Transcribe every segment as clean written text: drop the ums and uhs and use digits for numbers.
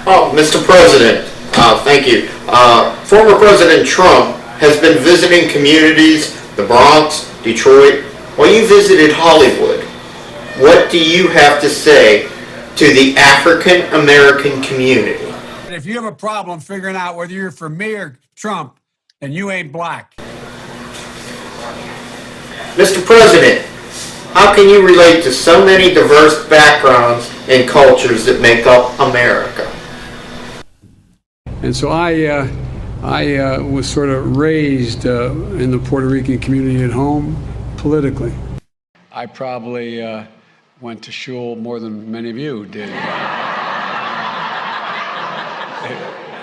Oh, Mr. President, thank you. Former President Trump has been visiting communities, the Bronx, Detroit. While you visited Hollywood, what do you have to say to the African American community? If you have a problem figuring out whether you're for me or Trump, then you ain't black. Mr. President, how can you relate to so many diverse backgrounds and cultures that make up America? And so I was sort of raised in the Puerto Rican community at home politically. I probably went to shul more than many of you did.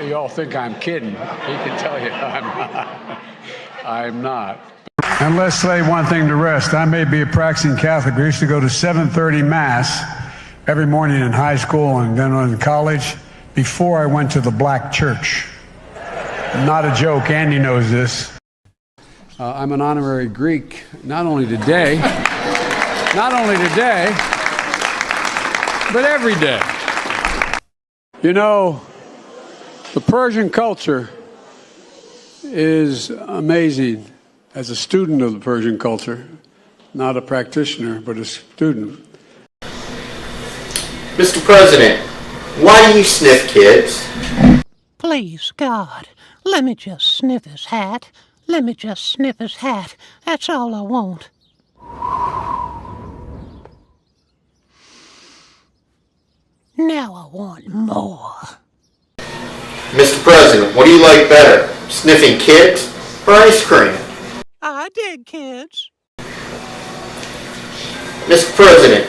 You all think I'm kidding. He can tell you I'm not. I'm not. And let's lay one thing to rest. I may be a practicing Catholic. I used to go to 7:30 Mass every morning in high school and then in college before I went to the black church. Not a joke. Andy knows this. I'm an honorary Greek, not only today, but every day. You know, the Persian culture is amazing. As a student of the Persian culture, not a practitioner, but a student. Mr. President, why do you sniff kids? Please, God, let me just sniff his hat. Let me just sniff his hat. That's all I want. Now I want more. Mr. President, what do you like better, sniffing kids or ice cream? I dig kids. Mr. President,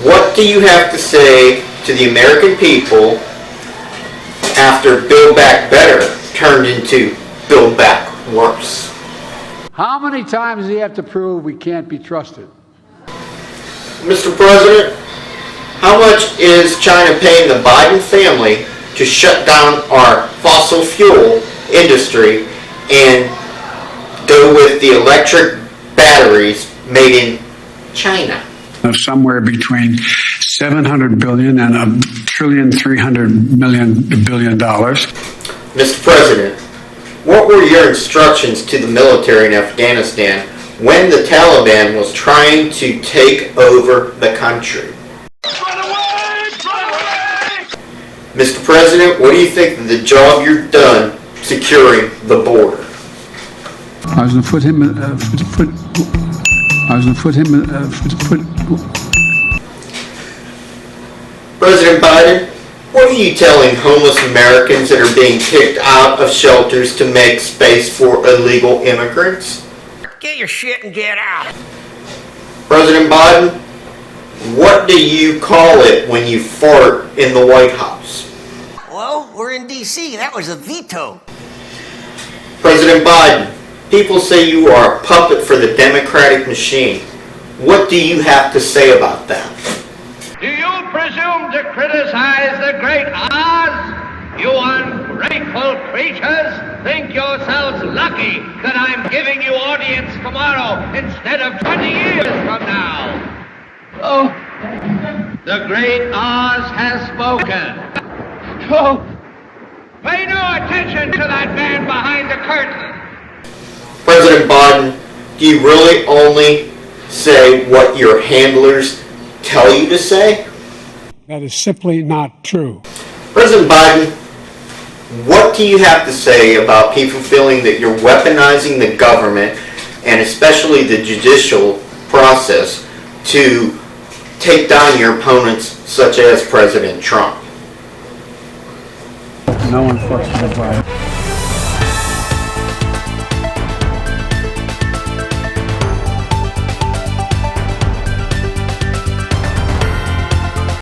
what do you have to say to the American people after Build Back Better turned into Build Back Worse? How many times do you have to prove we can't be trusted? Mr. President, how much is China paying the Biden family to shut down our fossil fuel industry and go with the electric batteries made in China? Somewhere between $700 billion and $1.3 billion. Mr. President, what were your instructions to the military in Afghanistan when the Taliban was trying to take over the country? Run away! Run away! Mr. President, what do you think of the job you've done securing the border? I was going to put him. President Biden, what are you telling homeless Americans that are being kicked out of shelters to make space for illegal immigrants? Get your shit and get out! President Biden, what do you call it when you fart in the White House? Well, we're in D.C. That was a veto. President Biden, people say you are a puppet for the Democratic machine. What do you have to say about that? Do you presume to criticize the great Oz? You ungrateful creatures think yourselves lucky that I'm giving you audience tomorrow instead of 20 years from now. Oh, the great Oz has spoken. Oh, pay no attention to that man behind the curtain. President Biden, do you really only say what your handlers tell you to say? That is simply not true. President Biden, what do you have to say about people feeling that you're weaponizing the government and especially the judicial process to take down your opponents such as President Trump? No one fucks with Biden.